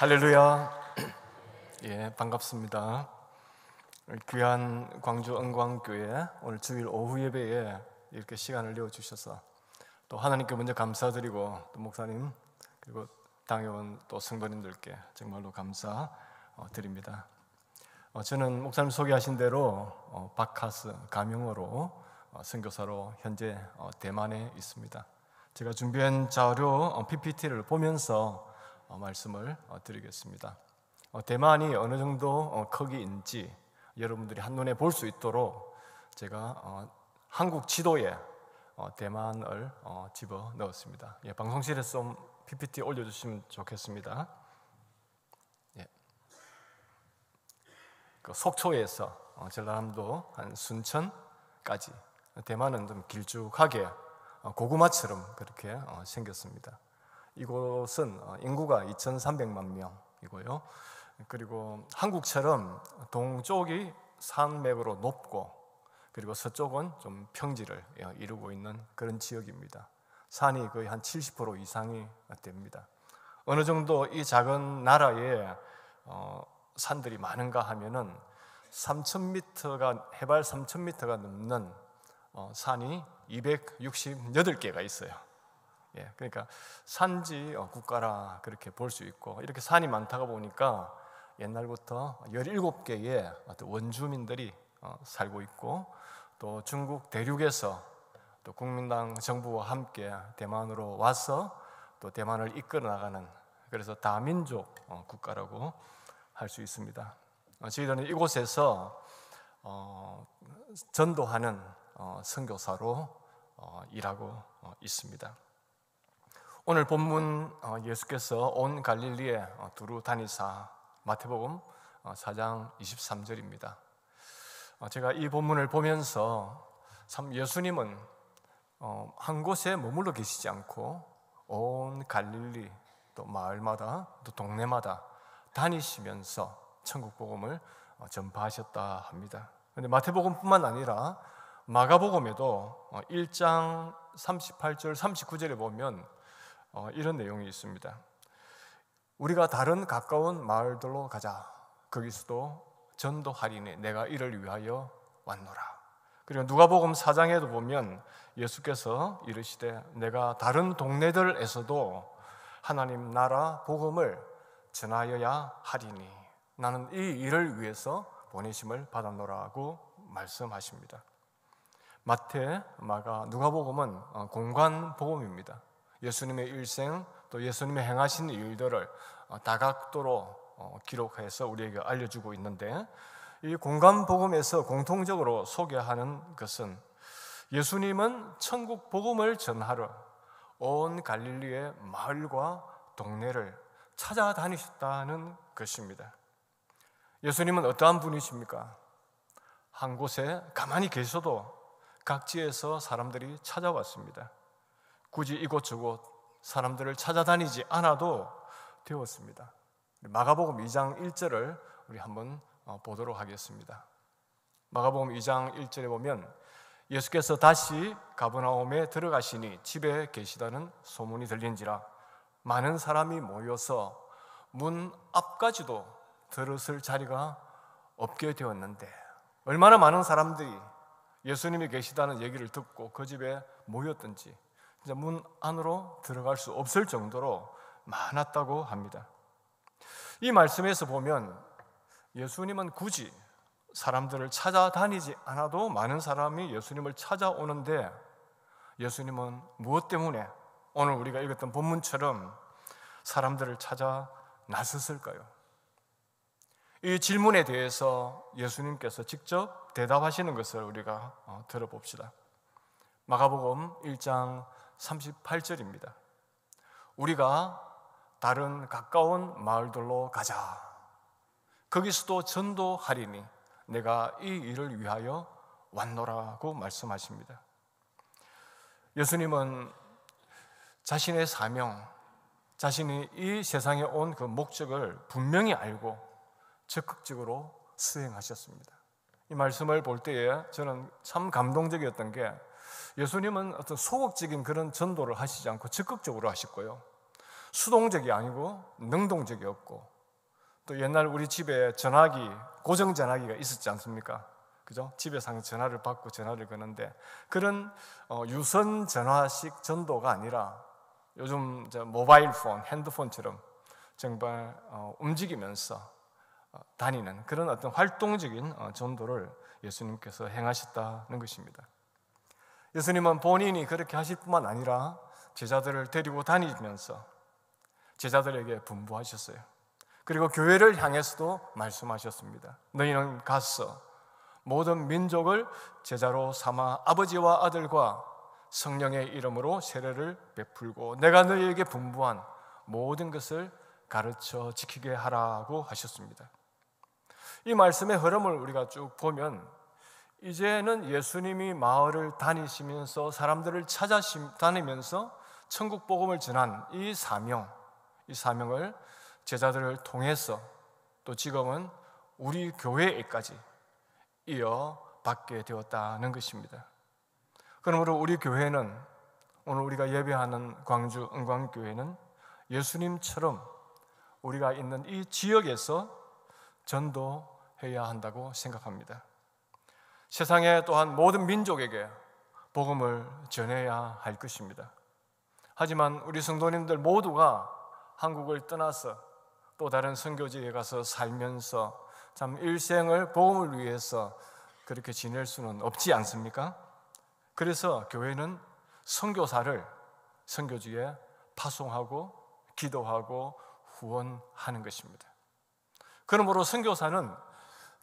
할렐루야. 예, 반갑습니다. 귀한 광주 은광교회 오늘 주일 오후 예배에 이렇게 시간을 내어주셔서 또 하나님께 먼저 감사드리고 또 목사님 그리고 당회원 또 성도님들께 정말로 감사드립니다. 저는 목사님 소개하신 대로 바카스 가명으로 선교사로 현재 대만에 있습니다. 제가 준비한 자료 PPT를 보면서 말씀을 드리겠습니다. 대만이 어느 정도 크기인지 여러분들이 한눈에 볼 수 있도록 제가 한국 지도에 대만을 집어 넣었습니다. 예, 방송실에서 좀 PPT 올려주시면 좋겠습니다. 예. 그 속초에서 전라남도 한 순천까지 대만은 좀 길쭉하게 고구마처럼 그렇게 생겼습니다. 이곳은 인구가 2,300만 명이고요. 그리고 한국처럼 동쪽이 산맥으로 높고 그리고 서쪽은 좀 평지를 이루고 있는 그런 지역입니다. 산이 거의 한 70% 이상이 됩니다. 어느 정도 이 작은 나라에 산들이 많은가 하면은 3,000m가 해발 3,000m가 넘는 산이 268개가 있어요. 예, 그러니까 산지 국가라 그렇게 볼 수 있고 이렇게 산이 많다가 보니까 옛날부터 17개의 원주민들이 살고 있고 또 중국 대륙에서 또 국민당 정부와 함께 대만으로 와서 또 대만을 이끌어 나가는 그래서 다민족 국가라고 할 수 있습니다. 저희들은 이곳에서 전도하는 선교사로 일하고 있습니다. 오늘 본문 예수께서 온 갈릴리에 두루 다니사 마태복음 4장 23절입니다. 제가 이 본문을 보면서 참 예수님은 한 곳에 머물러 계시지 않고 온 갈릴리 또 마을마다 또 동네마다 다니시면서 천국 복음을 전파하셨다 합니다. 그런데 마태복음뿐만 아니라 마가복음에도 1장 38절 39절에 보면 이런 내용이 있습니다. 우리가 다른 가까운 마을들로 가자. 거기서도 전도하리니 내가 이를 위하여 왔노라. 그리고 누가복음 4장에도 보면 예수께서 이르시되 내가 다른 동네들에서도 하나님 나라 복음을 전하여야 하리니 나는 이 일을 위해서 보내심을 받았노라고 말씀하십니다. 마태, 마가, 누가복음은 공간 복음입니다. 예수님의 일생 또 예수님의 행하신 일들을 다각도로 기록해서 우리에게 알려주고 있는데 이 공간 복음에서 공통적으로 소개하는 것은 예수님은 천국 복음을 전하러 온 갈릴리의 마을과 동네를 찾아다니셨다는 것입니다. 예수님은 어떠한 분이십니까? 한 곳에 가만히 계셔도 각지에서 사람들이 찾아왔습니다. 굳이 이곳저곳 사람들을 찾아다니지 않아도 되었습니다. 마가복음 2장 1절을 우리 한번 보도록 하겠습니다. 마가복음 2장 1절에 보면 예수께서 다시 가버나움에 들어가시니 집에 계시다는 소문이 들린지라 많은 사람이 모여서 문 앞까지도 들었을 자리가 없게 되었는데 얼마나 많은 사람들이 예수님이 계시다는 얘기를 듣고 그 집에 모였던지 문 안으로 들어갈 수 없을 정도로 많았다고 합니다. 이 말씀에서 보면 예수님은 굳이 사람들을 찾아다니지 않아도 많은 사람이 예수님을 찾아오는데 예수님은 무엇 때문에 오늘 우리가 읽었던 본문처럼 사람들을 찾아 나섰을까요? 이 질문에 대해서 예수님께서 직접 대답하시는 것을 우리가 들어봅시다. 마가복음 1장 38절입니다. 우리가 다른 가까운 마을들로 가자. 거기서도 전도하리니 내가 이 일을 위하여 왔노라고 말씀하십니다. 예수님은 자신의 사명, 자신이 이 세상에 온 그 목적을 분명히 알고 적극적으로 수행하셨습니다. 이 말씀을 볼 때에 저는 참 감동적이었던 게 예수님은 어떤 소극적인 그런 전도를 하시지 않고 적극적으로 하셨고요. 수동적이 아니고 능동적이었고 또 옛날 우리 집에 전화기, 고정 전화기가 있었지 않습니까? 그죠? 집에서 전화를 받고 전화를 거는데 그런 유선 전화식 전도가 아니라 요즘 모바일 폰, 핸드폰처럼 정말 움직이면서 다니는 그런 어떤 활동적인 전도를 예수님께서 행하셨다는 것입니다. 예수님은 본인이 그렇게 하실 뿐만 아니라 제자들을 데리고 다니면서 제자들에게 분부하셨어요. 그리고 교회를 향해서도 말씀하셨습니다. 너희는 가서 모든 민족을 제자로 삼아 아버지와 아들과 성령의 이름으로 세례를 베풀고 내가 너희에게 분부한 모든 것을 가르쳐 지키게 하라고 하셨습니다. 이 말씀의 흐름을 우리가 쭉 보면 이제는 예수님이 마을을 다니시면서 사람들을 찾아다니면서 천국 복음을 전한 이 사명을 제자들을 통해서 또 지금은 우리 교회에까지 이어받게 되었다는 것입니다. 그러므로 우리 교회는 오늘 우리가 예배하는 광주 은광교회는 예수님처럼 우리가 있는 이 지역에서 전도해야 한다고 생각합니다. 세상에 또한 모든 민족에게 복음을 전해야 할 것입니다. 하지만 우리 성도님들 모두가 한국을 떠나서 또 다른 선교지에 가서 살면서 참 일생을 복음을 위해서 그렇게 지낼 수는 없지 않습니까? 그래서 교회는 선교사를 선교지에 파송하고 기도하고 후원하는 것입니다. 그러므로 선교사는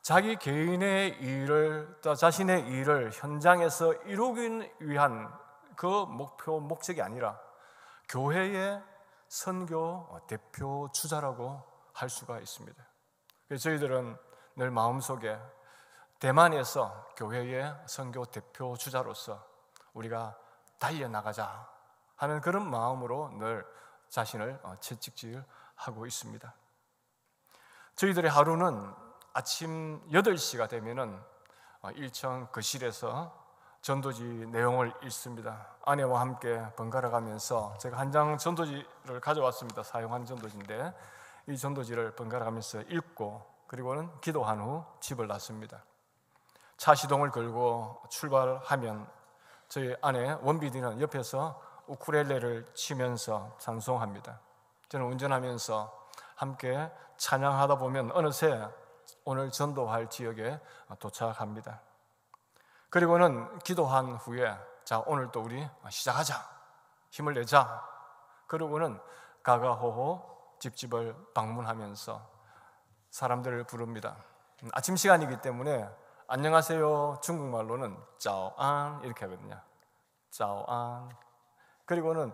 자기 개인의 일을, 또 자신의 일을 현장에서 이루기 위한 그 목적이 아니라 교회의 선교 대표 주자라고 할 수가 있습니다. 그래서 저희들은 늘 마음속에 대만에서 교회의 선교 대표 주자로서 우리가 달려나가자 하는 그런 마음으로 늘 자신을 채찍질하고 있습니다. 저희들의 하루는 아침 8시가 되면은 일천 거실에서 전도지 내용을 읽습니다. 아내와 함께 번갈아 가면서 제가 한 장 전도지를 가져왔습니다. 사용한 전도지인데 이 전도지를 번갈아 가면서 읽고 그리고는 기도한 후 집을 나섭니다. 차 시동을 걸고 출발하면 저희 아내 원비디는 옆에서 우쿨렐레를 치면서 찬송합니다. 저는 운전하면서 함께 찬양하다 보면 어느새 오늘 전도할 지역에 도착합니다. 그리고는 기도한 후에 자 오늘 또 우리 시작하자, 힘을 내자. 그러고는 가가호호 집집을 방문하면서 사람들을 부릅니다. 아침 시간이기 때문에 안녕하세요 중국말로는 짜오안 이렇게 하거든요. 짜오안. 그리고는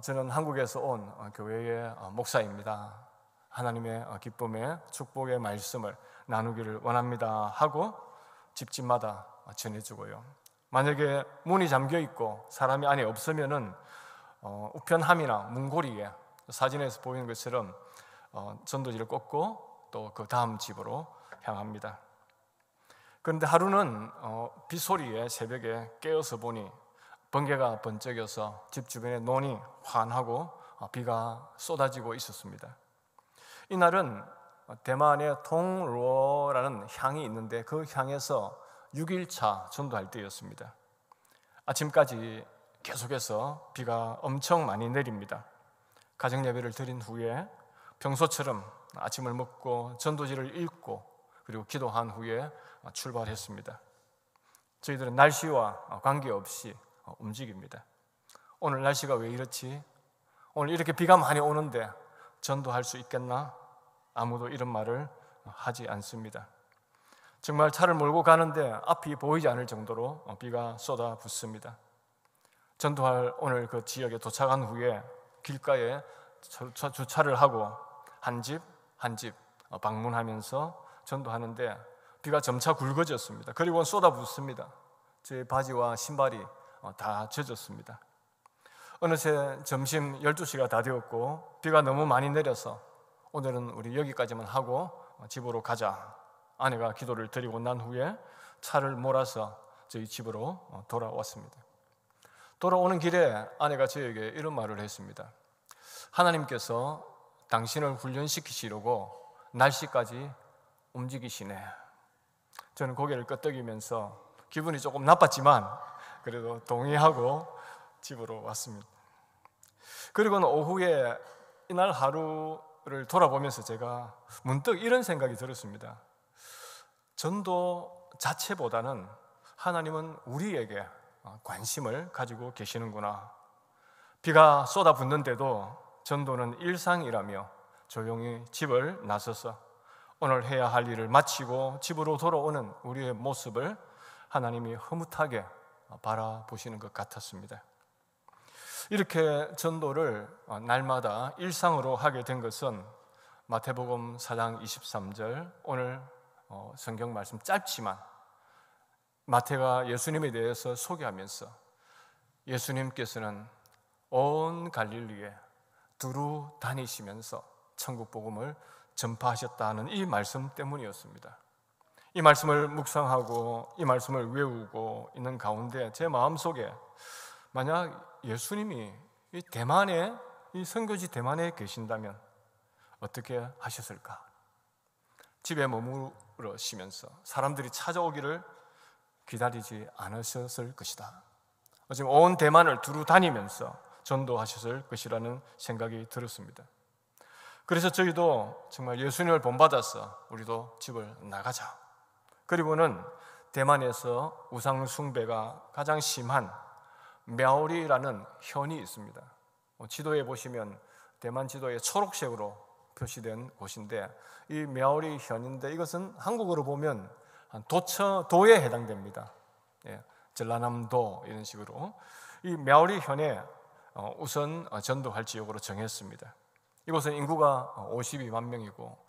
저는 한국에서 온 교회의 목사입니다. 하나님의 기쁨의 축복의 말씀을 나누기를 원합니다 하고 집집마다 전해주고요. 만약에 문이 잠겨 있고 사람이 안에 없으면은 우편함이나 문고리에 사진에서 보이는 것처럼 전도지를 꽂고 또 그 다음 집으로 향합니다. 그런데 하루는 빗소리에 새벽에 깨어서 보니 번개가 번쩍여서 집 주변에 논이 환하고 비가 쏟아지고 있었습니다. 이날은 대만의 통루어라는 향이 있는데 그 향에서 6일차 전도할 때였습니다. 아침까지 계속해서 비가 엄청 많이 내립니다. 가정 예배를 드린 후에 평소처럼 아침을 먹고 전도지를 읽고 그리고 기도한 후에 출발했습니다. 저희들은 날씨와 관계없이 움직입니다. 오늘 날씨가 왜 이렇지? 오늘 이렇게 비가 많이 오는데 전도할 수 있겠나? 아무도 이런 말을 하지 않습니다. 정말 차를 몰고 가는데 앞이 보이지 않을 정도로 비가 쏟아붓습니다. 전도할 오늘 그 지역에 도착한 후에 길가에 주차를 하고 한 집 한 집 방문하면서 전도하는데 비가 점차 굵어졌습니다. 그리고 쏟아붓습니다. 제 바지와 신발이 다 젖었습니다. 어느새 점심 12시가 다 되었고 비가 너무 많이 내려서 오늘은 우리 여기까지만 하고 집으로 가자. 아내가 기도를 드리고 난 후에 차를 몰아서 저희 집으로 돌아왔습니다. 돌아오는 길에 아내가 저에게 이런 말을 했습니다. 하나님께서 당신을 훈련시키시려고 날씨까지 움직이시네. 저는 고개를 끄덕이면서 기분이 조금 나빴지만 그래도 동의하고 집으로 왔습니다. 그리고는 오후에 이날 하루를 돌아보면서 제가 문득 이런 생각이 들었습니다. 전도 자체보다는 하나님은 우리에게 관심을 가지고 계시는구나. 비가 쏟아붓는데도 전도는 일상이라며 조용히 집을 나서서 오늘 해야 할 일을 마치고 집으로 돌아오는 우리의 모습을 하나님이 흐뭇하게 바라보시는 것 같았습니다. 이렇게 전도를 날마다 일상으로 하게 된 것은 마태복음 4장 23절 오늘 성경 말씀 짧지만 마태가 예수님에 대해서 소개하면서 예수님께서는 온 갈릴리에 두루 다니시면서 천국 복음을 전파하셨다는 이 말씀 때문이었습니다. 이 말씀을 묵상하고 이 말씀을 외우고 있는 가운데 제 마음속에 만약 예수님이 이 대만에, 이 선교지 대만에 계신다면 어떻게 하셨을까? 집에 머무르시면서 사람들이 찾아오기를 기다리지 않으셨을 것이다. 지금 온 대만을 두루 다니면서 전도하셨을 것이라는 생각이 들었습니다. 그래서 저희도 정말 예수님을 본받아서 우리도 집을 나가자. 그리고는 대만에서 우상 숭배가 가장 심한 мя오리라는 현이 있습니다. 지도에 보시면 대만 지도에 초록색으로 표시된 곳인데 이 мя오리 현인데 이것은 한국어로 보면 도에 해당됩니다. 전라남도 이런 식으로 이 мя오리 현에 우선 전도할 지역으로 정했습니다. 이곳은 인구가 52만 명이고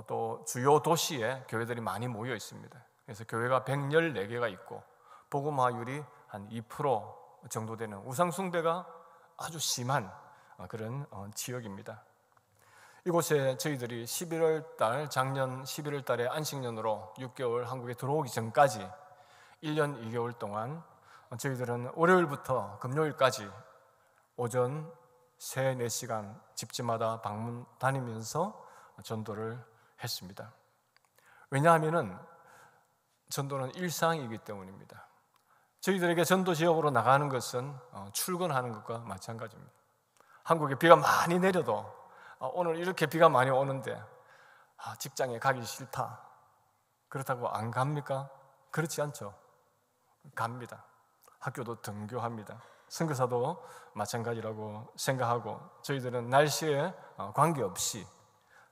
또 주요 도시에 교회들이 많이 모여 있습니다. 그래서 교회가 114개가 있고 복음화율이 한 2% 정도 되는 우상 숭배가 아주 심한 그런 지역입니다. 이곳에 저희들이 11월 달, 작년 11월 달에 안식년으로 6개월 한국에 들어오기 전까지 1년 2개월 동안 저희들은 월요일부터 금요일까지 오전 3, 4시간 집집마다 방문 다니면서 전도를 했습니다. 왜냐하면 전도는 일상이기 때문입니다. 저희들에게 전도 지역으로 나가는 것은 출근하는 것과 마찬가지입니다. 한국에 비가 많이 내려도 오늘 이렇게 비가 많이 오는데 직장에 가기 싫다. 그렇다고 안 갑니까? 그렇지 않죠. 갑니다. 학교도 등교합니다. 선교사도 마찬가지라고 생각하고 저희들은 날씨에 관계없이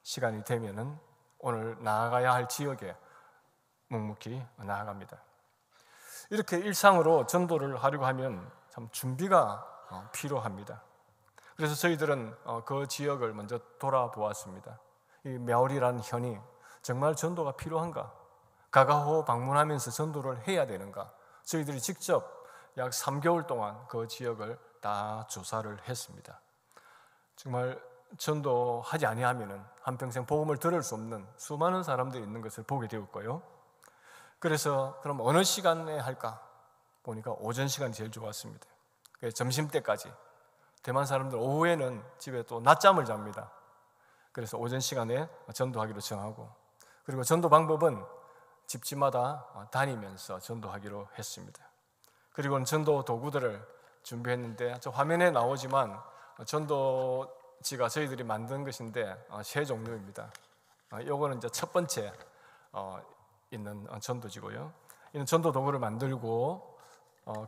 시간이 되면은 오늘 나아가야 할 지역에 묵묵히 나아갑니다. 이렇게 일상으로 전도를 하려고 하면 참 준비가 필요합니다. 그래서 저희들은 그 지역을 먼저 돌아보았습니다. 이 мя오리라는 현이 정말 전도가 필요한가? 가가호 방문하면서 전도를 해야 되는가? 저희들이 직접 약 3개월 동안 그 지역을 다 조사를 했습니다. 정말 전도하지 아니하면 한평생 복음을 들을 수 없는 수많은 사람들이 있는 것을 보게 되었고요. 그래서 그럼 어느 시간에 할까? 보니까 오전 시간이 제일 좋았습니다. 점심때까지. 대만 사람들 오후에는 집에 또 낮잠을 잡니다. 그래서 오전 시간에 전도하기로 정하고 그리고 전도 방법은 집집마다 다니면서 전도하기로 했습니다. 그리고는 전도 도구들을 준비했는데 저 화면에 나오지만 전도지가 저희들이 만든 것인데 세 종류입니다. 이거는 이제 첫 번째 있는 전도지고요. 이는 전도 도구를 만들고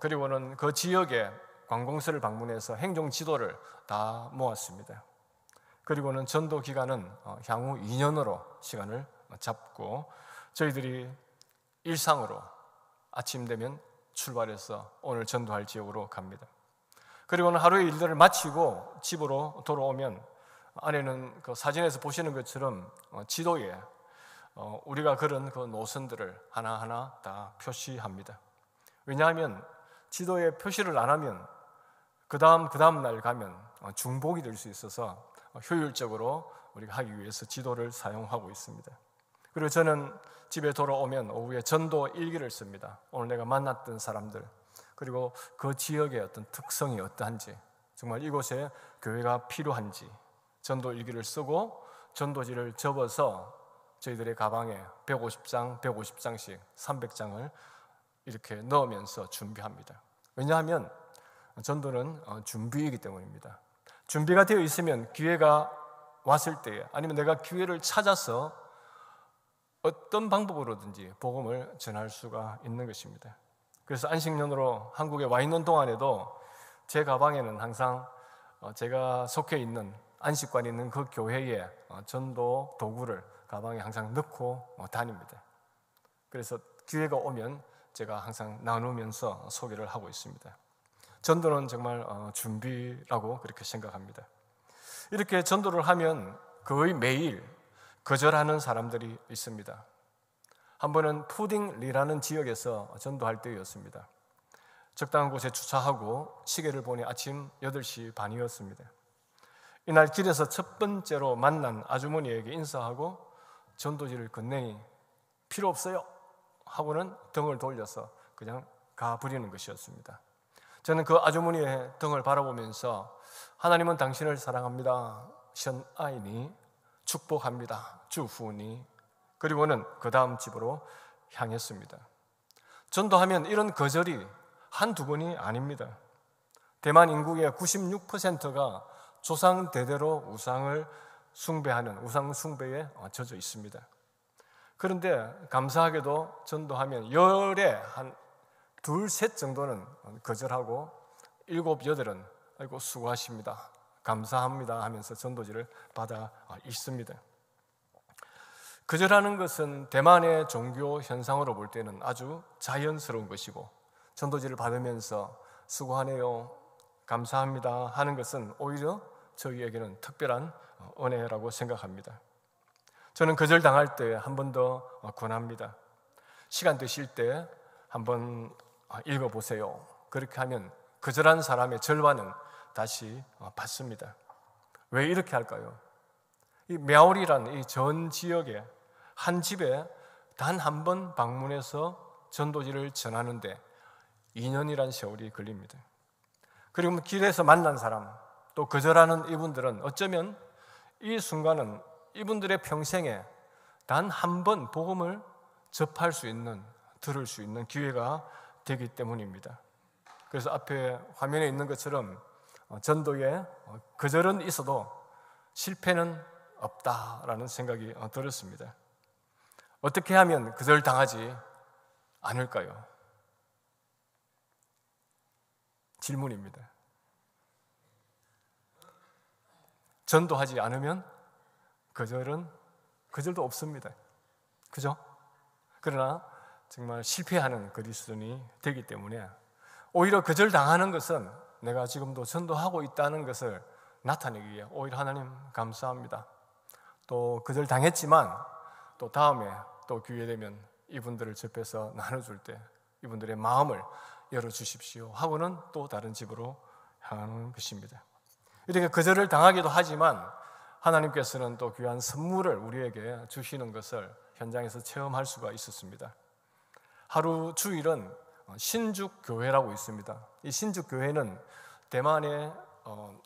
그리고는 그 지역에 관공서를 방문해서 행정 지도를 다 모았습니다. 그리고는 전도 기간은 향후 2년으로 시간을 잡고 저희들이 일상으로 아침 되면 출발해서 오늘 전도할 지역으로 갑니다. 그리고는 하루의 일들을 마치고 집으로 돌아오면 안에는 그 사진에서 보시는 것처럼 지도에 우리가 걸은 그 노선들을 하나하나 다 표시합니다. 왜냐하면 지도에 표시를 안 하면 그 다음 날 가면 중복이 될 수 있어서 효율적으로 우리가 하기 위해서 지도를 사용하고 있습니다. 그리고 저는 집에 돌아오면 오후에 전도 일기를 씁니다. 오늘 내가 만났던 사람들 그리고 그 지역의 어떤 특성이 어떠한지 정말 이곳에 교회가 필요한지 전도 일기를 쓰고 전도지를 접어서 저희들의 가방에 150장, 150장씩 300장을 이렇게 넣으면서 준비합니다. 왜냐하면 전도는 준비이기 때문입니다. 준비가 되어 있으면 기회가 왔을 때에, 아니면 내가 기회를 찾아서 어떤 방법으로든지 복음을 전할 수가 있는 것입니다. 그래서 안식년으로 한국에 와 있는 동안에도 제 가방에는 항상 제가 속해 있는 안식관이 있는 그 교회에 전도 도구를 가방에 항상 넣고 다닙니다. 그래서 기회가 오면 제가 항상 나누면서 소개를 하고 있습니다. 전도는 정말 준비라고 그렇게 생각합니다. 이렇게 전도를 하면 거의 매일 거절하는 사람들이 있습니다. 한 번은 푸딩리라는 지역에서 전도할 때였습니다. 적당한 곳에 주차하고 시계를 보니 아침 8시 반이었습니다. 이날 길에서 첫 번째로 만난 아주머니에게 인사하고 전도지를 건네니 필요 없어요 하고는 등을 돌려서 그냥 가버리는 것이었습니다. 저는 그 아주머니의 등을 바라보면서 하나님은 당신을 사랑합니다. 션아이니 축복합니다. 주후니. 그리고는 그 다음 집으로 향했습니다. 전도하면 이런 거절이 한두 번이 아닙니다. 대만 인구의 96%가 조상 대대로 우상을 숭배하는 우상 숭배에 젖어 있습니다. 그런데 감사하게도 전도하면 열에 한 둘, 셋 정도는 거절하고 7, 8은 아이고 수고하십니다, 감사합니다 하면서 전도지를 받아 있습니다. 거절하는 것은 대만의 종교 현상으로 볼 때는 아주 자연스러운 것이고, 전도지를 받으면서 수고하네요, 감사합니다 하는 것은 오히려 저희에게는 특별한 은혜라고 생각합니다. 저는 거절당할 때 한 번 더 권합니다. 시간 되실 때 한번 읽어보세요. 그렇게 하면 거절한 사람의 절반은 다시 받습니다. 왜 이렇게 할까요? 이 мя오리란 이 전 지역에 한 집에 단 한 번 방문해서 전도지를 전하는데 2년이란 세월이 걸립니다. 그리고 길에서 만난 사람, 또 거절하는 이분들은 어쩌면 이 순간은 이분들의 평생에 단 한 번 복음을 접할 수 있는, 들을 수 있는 기회가 되기 때문입니다. 그래서 앞에 화면에 있는 것처럼 전도에 거절은 있어도 실패는 없다라는 생각이 들었습니다. 어떻게 하면 거절당하지 않을까요? 질문입니다. 전도하지 않으면 거절도 없습니다. 그죠? 그러나 정말 실패하는 그리스도인이 되기 때문에 오히려 거절당하는 것은 내가 지금도 전도하고 있다는 것을 나타내기 위해 오히려 하나님 감사합니다, 또 거절당했지만 또 다음에 또 기회되면 이분들을 접해서 나눠줄 때 이분들의 마음을 열어주십시오 하고는 또 다른 집으로 향하는 것입니다. 이렇게 거절을 당하기도 하지만 하나님께서는 또 귀한 선물을 우리에게 주시는 것을 현장에서 체험할 수가 있었습니다. 하루 주일은 신죽교회라고 있습니다. 이 신죽교회는 대만의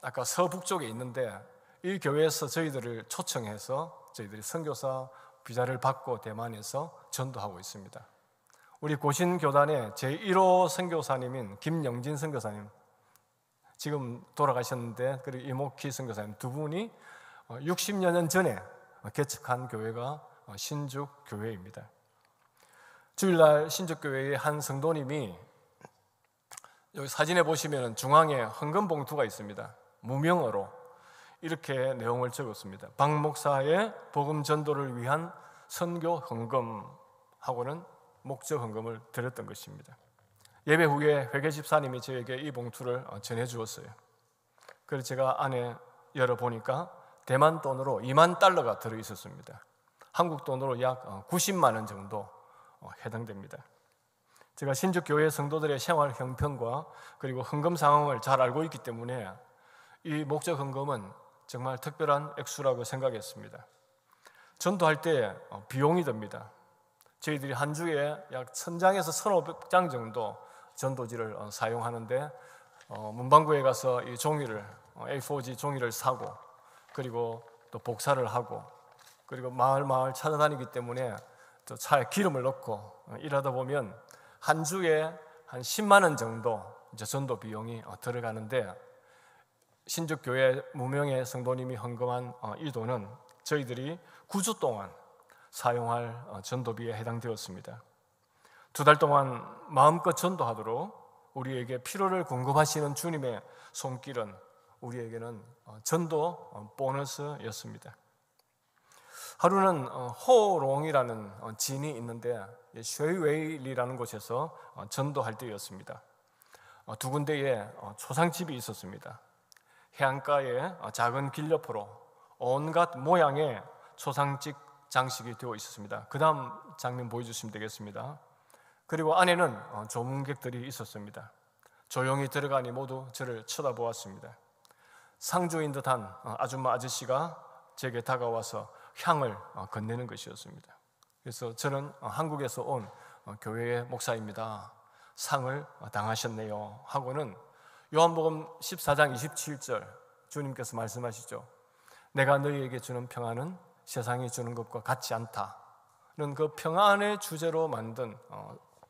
아까 서북쪽에 있는데 이 교회에서 저희들을 초청해서 저희들이 선교사 비자를 받고 대만에서 전도하고 있습니다. 우리 고신교단의 제1호 선교사님인 김영진 선교사님, 지금 돌아가셨는데, 그리고 이목희 선교사님 두 분이 60여 년 전에 개척한 교회가 신죽교회입니다. 주일날 신죽교회의 한 성도님이 여기 사진에 보시면 중앙에 헌금 봉투가 있습니다. 무명어로 이렇게 내용을 적었습니다. 박 목사의 복음 전도를 위한 선교 헌금하고는 목적 헌금을 드렸던 것입니다. 예배 후에 회계 집사님이 저에게 이 봉투를 전해 주었어요. 그래서 제가 안에 열어보니까 대만 돈으로 2만 달러가 들어있었습니다. 한국 돈으로 약 90만 원 정도 해당됩니다. 제가 신죽교회 성도들의 생활 형편과 그리고 헌금 상황을 잘 알고 있기 때문에 이 목적 헌금은 정말 특별한 액수라고 생각했습니다. 전도할 때 비용이 듭니다. 저희들이 한 주에 약 1000장에서 1500장 정도 전도지를 사용하는데 문방구에 가서 이 종이를 A4지 종이를 사고 그리고 또 복사를 하고 그리고 마을 찾아다니기 때문에 또 차에 기름을 넣고 일하다 보면 한 주에 한 10만 원 정도 이제 전도 비용이 들어가는데, 신죽교회 무명의 성도님이 헌금한 이 돈은 저희들이 9주 동안 사용할 전도비에 해당되었습니다. 2달 동안 마음껏 전도하도록 우리에게 필요를 공급하시는 주님의 손길은 우리에게는 전도 보너스였습니다. 하루는 호롱이라는 진이 있는데 쉐이웨이리라는 곳에서 전도할 때였습니다. 2군데에 초상집이 있었습니다. 해안가에 작은 길 옆으로 온갖 모양의 초상집 장식이 되어 있었습니다. 그 다음 장면 보여주시면 되겠습니다. 그리고 안에는 조문객들이 있었습니다. 조용히 들어가니 모두 저를 쳐다보았습니다. 상주인 듯한 아줌마 아저씨가 제게 다가와서 향을 건네는 것이었습니다. 그래서 저는 한국에서 온 교회의 목사입니다. 상을 당하셨네요 하고는 요한복음 14장 27절 주님께서 말씀하시죠. 내가 너희에게 주는 평안은 세상이 주는 것과 같지 않다는 그 평안의 주제로 만든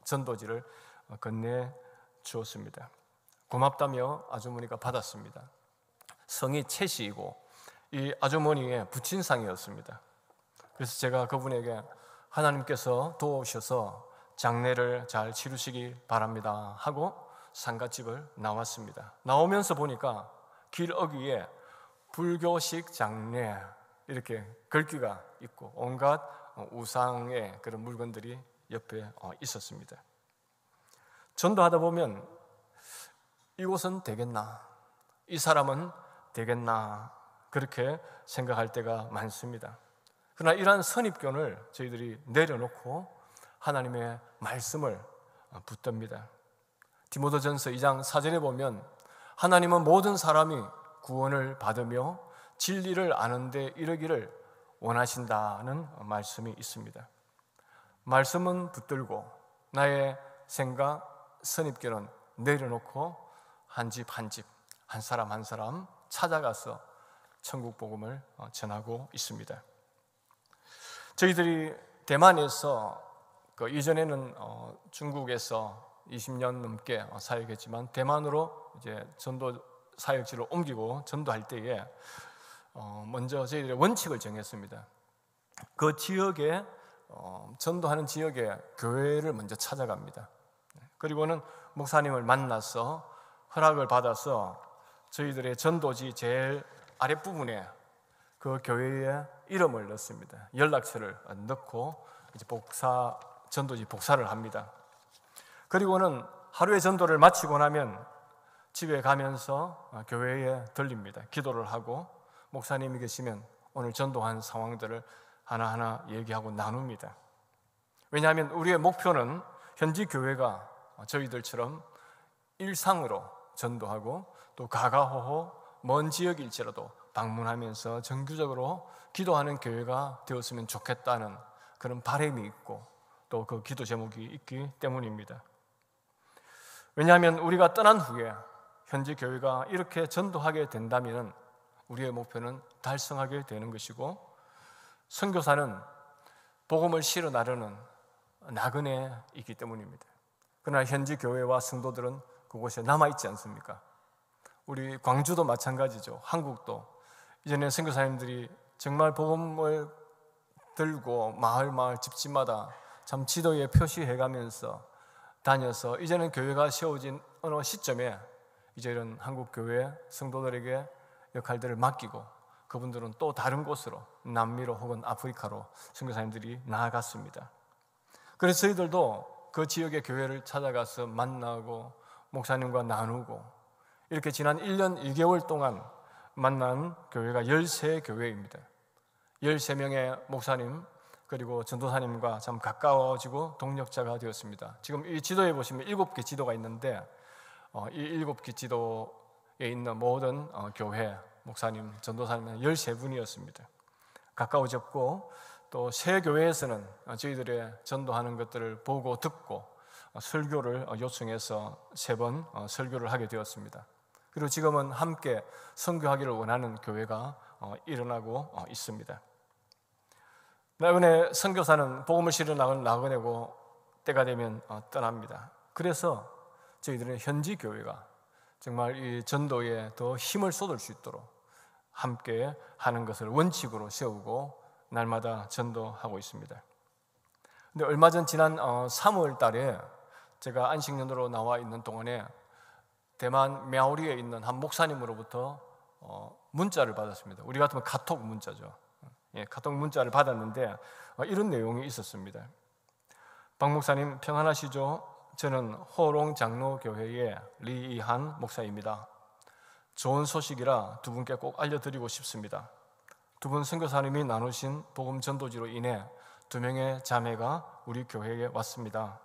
전도지를 건네 주었습니다. 고맙다며 아주머니가 받았습니다. 성이 채시이고 이 아주머니의 부친상이었습니다. 그래서 제가 그분에게 하나님께서 도우셔서 장례를 잘 치르시기 바랍니다 하고 상갓집을 나왔습니다. 나오면서 보니까 길 어귀에 불교식 장례 이렇게 글귀가 있고 온갖 우상의 그런 물건들이 옆에 있었습니다. 전도하다 보면 이곳은 되겠나, 이 사람은 되겠나 그렇게 생각할 때가 많습니다. 그러나 이러한 선입견을 저희들이 내려놓고 하나님의 말씀을 붙듭니다. 디모데전서 2장 4절에 보면 하나님은 모든 사람이 구원을 받으며 진리를 아는 데 이르기를 원하신다는 말씀이 있습니다. 말씀은 붙들고 나의 생각, 선입견은 내려놓고 한 집 한 집, 한 사람 한 사람 찾아가서 천국 복음을 전하고 있습니다. 저희들이 대만에서 이전에는 중국에서 20년 넘게 사역했지만 대만으로 이제 전도 사역지를 옮기고 전도할 때에 먼저 저희들의 원칙을 정했습니다. 그 지역에 전도하는 지역에 교회를 먼저 찾아갑니다. 그리고는 목사님을 만나서 허락을 받아서 저희들의 전도지 제일 아랫부분에 그 교회의 이름을 넣습니다. 연락처를 넣고 이제 전도지 복사를 합니다. 그리고는 하루의 전도를 마치고 나면 집에 가면서 교회에 들립니다. 기도를 하고 목사님이 계시면 오늘 전도한 상황들을 하나하나 얘기하고 나눕니다. 왜냐하면 우리의 목표는 현지 교회가 저희들처럼 일상으로 전도하고 또 가가호호 먼 지역일지라도 방문하면서 정규적으로 기도하는 교회가 되었으면 좋겠다는 그런 바람이 있고 또 그 기도 제목이 있기 때문입니다. 왜냐하면 우리가 떠난 후에 현지 교회가 이렇게 전도하게 된다면 우리의 목표는 달성하게 되는 것이고, 선교사는 복음을 실어 나르는 나그네에 있기 때문입니다. 그러나 현지 교회와 성도들은 그곳에 남아있지 않습니까? 우리 광주도 마찬가지죠. 한국도 이전에 선교사님들이 정말 복음을 들고 마을 집집마다 참 지도에 표시해가면서 다녀서 이제는 교회가 세워진 어느 시점에 이제 이런 한국 교회 성도들에게 역할들을 맡기고 그분들은 또 다른 곳으로 남미로 혹은 아프리카로 선교사님들이 나아갔습니다. 그래서 저희들도 그 지역의 교회를 찾아가서 만나고 목사님과 나누고 이렇게 지난 1년 2개월 동안 만난 교회가 13교회입니다. 13명의 목사님 그리고 전도사님과 참 가까워지고 동력자가 되었습니다. 지금 이 지도에 보시면 7개 지도가 있는데 이 7개 지도에 있는 모든 교회 목사님, 전도사님은 13분이었습니다. 가까워졌고 또 새 교회에서는 저희들의 전도하는 것들을 보고 듣고 설교를 요청해서 3번 설교를 하게 되었습니다. 그리고 지금은 함께 선교하기를 원하는 교회가 일어나고 있습니다. 나그네 선교사는 복음을 실어 나그네고 때가 되면 떠납니다. 그래서 저희들은 현지 교회가 정말 이 전도에 더 힘을 쏟을 수 있도록 함께 하는 것을 원칙으로 세우고 날마다 전도하고 있습니다. 근데 얼마 전 지난 3월 달에 제가 안식년으로 나와 있는 동안에 대만 мя오리에 있는 한 목사님으로부터 문자를 받았습니다. 우리 같으면 카톡 문자죠. 카톡 문자를 받았는데 이런 내용이 있었습니다. 박 목사님 평안하시죠? 저는 호롱 장로교회의 리이한 목사입니다. 좋은 소식이라 두 분께 꼭 알려드리고 싶습니다. 두 분 선교사님이 나누신 복음 전도지로 인해 2명의 자매가 우리 교회에 왔습니다.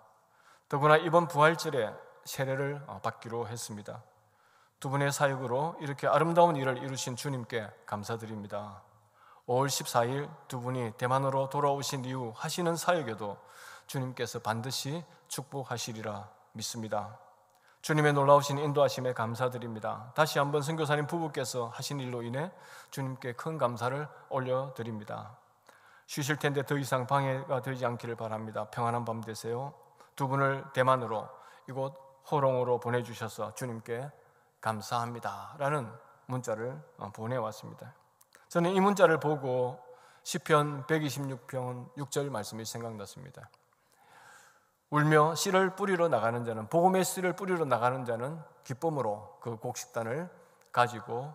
더구나 이번 부활절에 세례를 받기로 했습니다. 두 분의 사역으로 이렇게 아름다운 일을 이루신 주님께 감사드립니다. 5월 14일 두 분이 대만으로 돌아오신 이후 하시는 사역에도 주님께서 반드시 축복하시리라 믿습니다. 주님의 놀라우신 인도하심에 감사드립니다. 다시 한번 선교사님 부부께서 하신 일로 인해 주님께 큰 감사를 올려드립니다. 쉬실 텐데 더 이상 방해가 되지 않기를 바랍니다. 평안한 밤 되세요. 두 분을 대만으로 이곳 호롱으로 보내주셔서 주님께 감사합니다 라는 문자를 보내왔습니다. 저는 이 문자를 보고 시편 126편 6절 말씀이 생각났습니다. 울며 씨를 뿌리러 나가는 자는, 복음의 씨를 뿌리러 나가는 자는 기쁨으로 그 곡식단을 가지고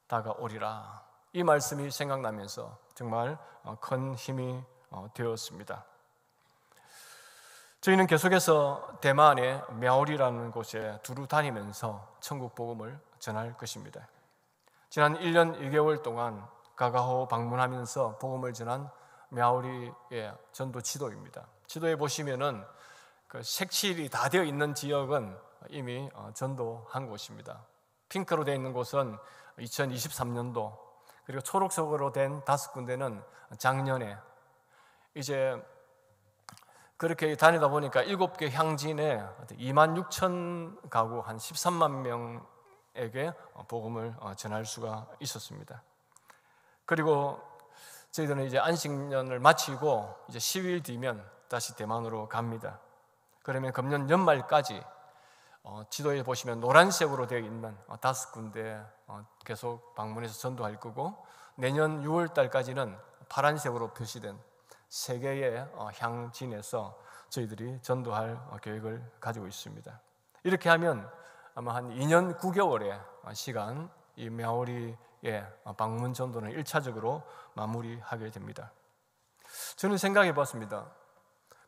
다가오리라. 이 말씀이 생각나면서 정말 큰 힘이 되었습니다. 저희는 계속해서 대만의 мя오리라는 곳에 두루 다니면서 천국 복음을 전할 것입니다. 지난 1년 1개월 동안 가가호 방문하면서 복음을 전한 мя오리의 전도 지도입니다. 지도에 보시면은 그 색칠이 다 되어 있는 지역은 이미 전도한 곳입니다. 핑크로 되어 있는 곳은 2023년도, 그리고 초록색으로 된 5군데는 작년에, 이제 그렇게 다니다 보니까 7개 향진에 26,000 가구 한 13만 명에게 복음을 전할 수가 있었습니다. 그리고 저희들은 이제 안식년을 마치고 이제 10일 뒤면 다시 대만으로 갑니다. 그러면 금년 연말까지 지도에 보시면 노란색으로 되어 있는 5군데 계속 방문해서 전도할 거고, 내년 6월 달까지는 파란색으로 표시된 3개의 향진에서 저희들이 전도할 계획을 가지고 있습니다. 이렇게 하면 아마 한 2년 9개월의 시간, 이 мя오리의 방문 전도는 1차적으로 마무리하게 됩니다. 저는 생각해 봤습니다.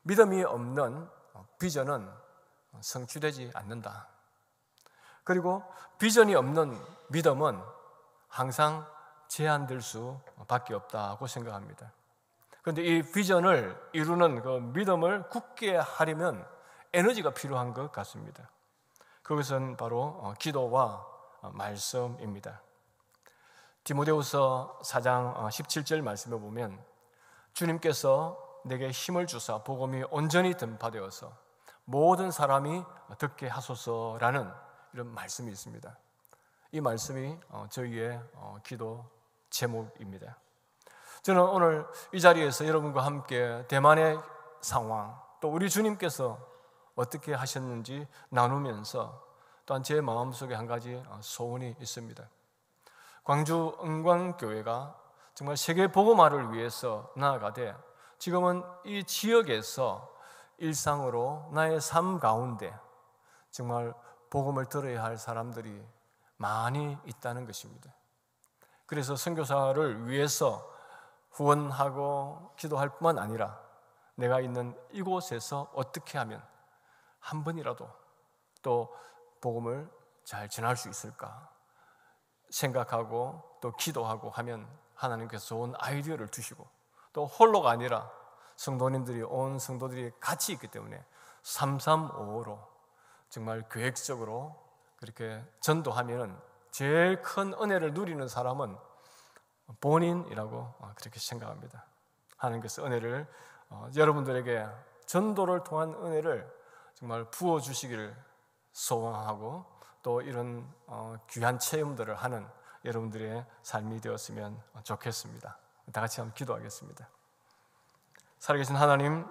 믿음이 없는 비전은 성취되지 않는다. 그리고 비전이 없는 믿음은 항상 제한될 수밖에 없다고 생각합니다. 그런데 이 비전을 이루는 그 믿음을 굳게 하려면 에너지가 필요한 것 같습니다. 그것은 바로 기도와 말씀입니다. 디모데후서 4장 17절 말씀에 보면 주님께서 내게 힘을 주사 복음이 온전히 전파되어서 모든 사람이 듣게 하소서라는 이런 말씀이 있습니다. 이 말씀이 저희의 기도 제목입니다. 저는 오늘 이 자리에서 여러분과 함께 대만의 상황, 또 우리 주님께서 어떻게 하셨는지 나누면서 또한 제 마음속에 한 가지 소원이 있습니다. 광주 은광교회가 정말 세계 복음화를 위해서 나아가되 지금은 이 지역에서 일상으로 나의 삶 가운데 정말 복음을 들어야 할 사람들이 많이 있다는 것입니다. 그래서 선교사를 위해서 후원하고 기도할 뿐만 아니라 내가 있는 이곳에서 어떻게 하면 한 번이라도 또 복음을 잘 전할 수 있을까 생각하고 또 기도하고 하면 하나님께서 좋은 아이디어를 주시고, 또 홀로가 아니라 성도님들이, 온 성도들이 같이 있기 때문에 335로 정말 계획적으로 그렇게 전도하면 제일 큰 은혜를 누리는 사람은 본인이라고 그렇게 생각합니다. 하나님께서 은혜를 여러분들에게 전도를 통한 은혜를 정말 부어주시기를 소원하고, 또 이런 귀한 체험들을 하는 여러분들의 삶이 되었으면 좋겠습니다. 다 같이 한번 기도하겠습니다. 살아계신 하나님,